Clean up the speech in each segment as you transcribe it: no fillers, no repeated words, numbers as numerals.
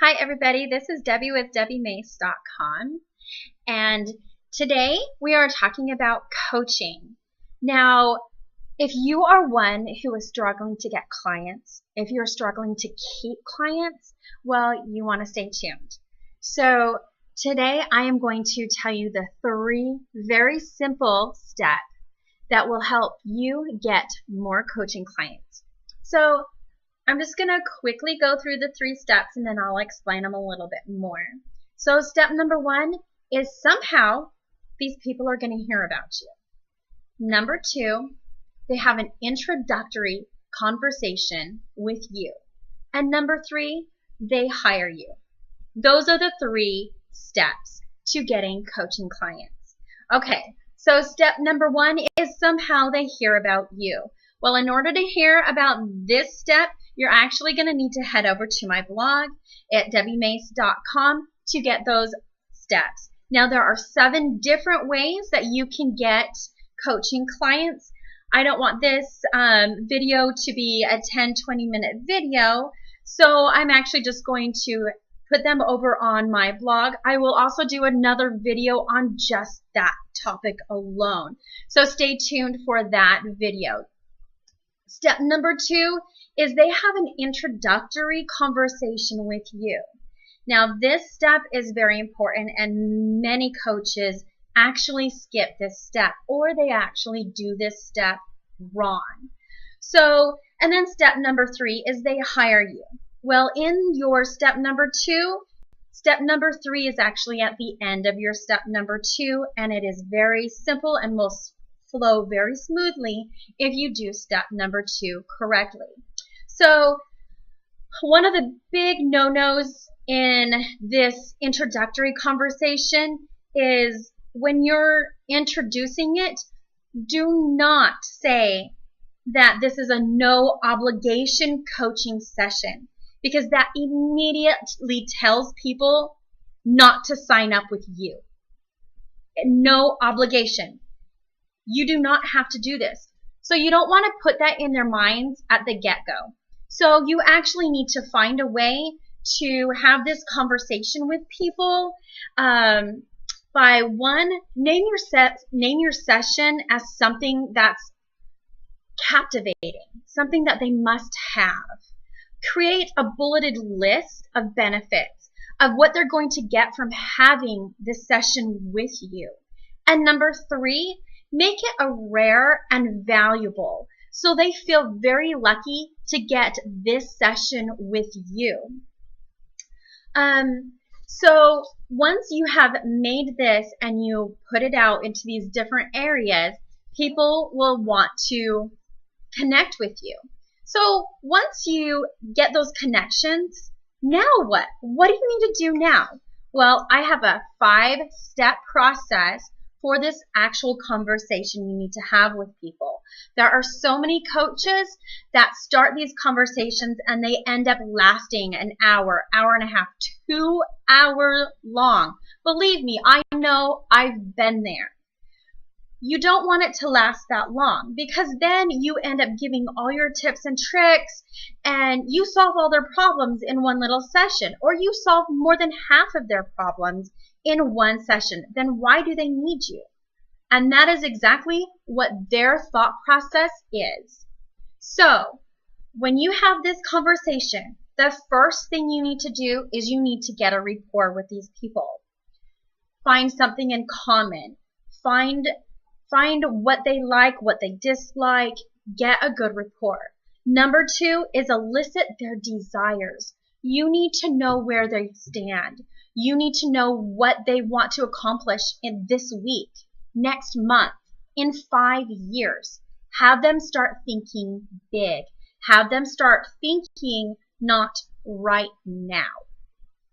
Hi everybody, this is Debbie with DebbieMace.com, and today we are talking about coaching. Now, if you are one who is struggling to get clients, if you're struggling to keep clients, well, you want to stay tuned. So today I am going to tell you the 3 very simple steps that will help you get more coaching clients. So I'm just going to quickly go through the 3 steps and then I'll explain them a little bit more. So step number 1 is somehow these people are going to hear about you. Number 2, they have an introductory conversation with you. And number 3, they hire you. Those are the 3 steps to getting coaching clients. Okay, so step number 1 is somehow they hear about you. Well, in order to hear about this step, you're actually going to need to head over to my blog at DebbieMace.com to get those steps. Now, there are 7 different ways that you can get coaching clients. I don't want this video to be a 10-20 minute video, so I'm actually just going to put them over on my blog. I will also do another video on just that topic alone, so stay tuned for that video. Step number 2 is they have an introductory conversation with you. Now, this step is very important, and many coaches actually skip this step, or they actually do this step wrong. So, and then step number 3 is they hire you. Well, in your step number 2, step number 3 is actually at the end of your step number 2, and it is very simple and will flow very smoothly if you do step number 2 correctly. So one of the big no-nos in this introductory conversation is when you're introducing it, do not say that this is a no obligation coaching session, because that immediately tells people not to sign up with you. No obligation. You do not have to do this. So you don't want to put that in their minds at the get-go. So you actually need to find a way to have this conversation with people by one, name your session as something that's captivating, something that they must have. Create a bulleted list of benefits of what they're going to get from having this session with you. And number 3, make it a rare and valuable, so they feel very lucky to get this session with you. So once you have made this and you put it out into these different areas, people will want to connect with you. So once you get those connections, now what? What do you need to do now? Well, I have a 5-step process for this actual conversation you need to have with people. There are so many coaches that start these conversations and they end up lasting an hour, hour and a half, 2 hours long. Believe me, I know, I've been there. You don't want it to last that long, because then you end up giving all your tips and tricks and you solve all their problems in one little session, or you solve more than half of their problems in one session. Then why do they need you? And that is exactly what their thought process is. So when you have this conversation, the first thing you need to do is you need to get a rapport with these people. Find something in common. Find what they like, what they dislike. Get a good rapport. Number 2 is elicit their desires. You need to know where they stand. You need to know what they want to accomplish in this week, next month, in 5 years. Have them start thinking big. Have them start thinking not right now.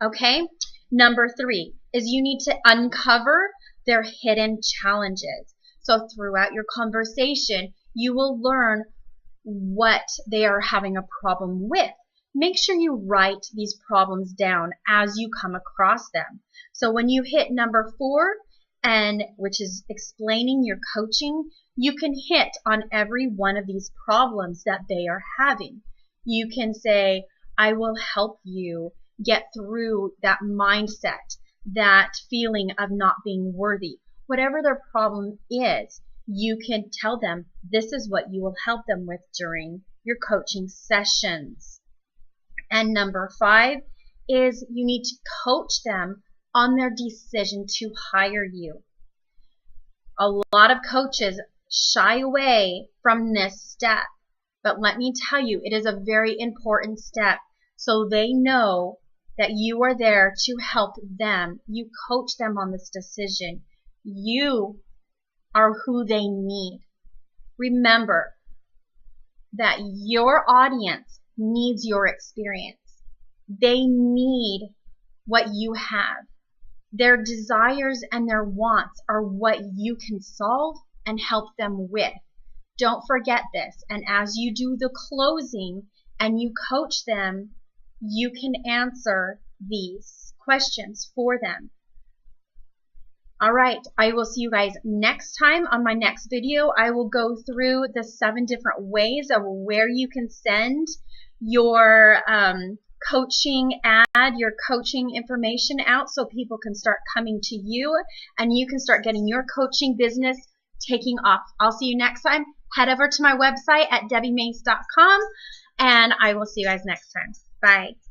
Okay? Number 3 is you need to uncover their hidden challenges. So throughout your conversation, you will learn what they are having a problem with. Make sure you write these problems down as you come across them. So when you hit number 4, which is explaining your coaching, you can hit on every one of these problems that they are having. You can say, I will help you get through that mindset, that feeling of not being worthy. Whatever their problem is, you can tell them this is what you will help them with during your coaching sessions. And number 5 is you need to coach them on their decision to hire you. A lot of coaches shy away from this step, but let me tell you, it is a very important step, so they know that you are there to help them. You coach them on this decision. You are who they need. Remember that your audience needs your experience. They need what you have. Their desires and their wants are what you can solve and help them with. Don't forget this. And as you do the closing and you coach them, you can answer these questions for them. All right, I will see you guys next time. On my next video, I will go through the 7 different ways of where you can send your coaching ad, your coaching information out so people can start coming to you and you can start getting your coaching business taking off. I'll see you next time. Head over to my website at debbiemace.com and I will see you guys next time. Bye.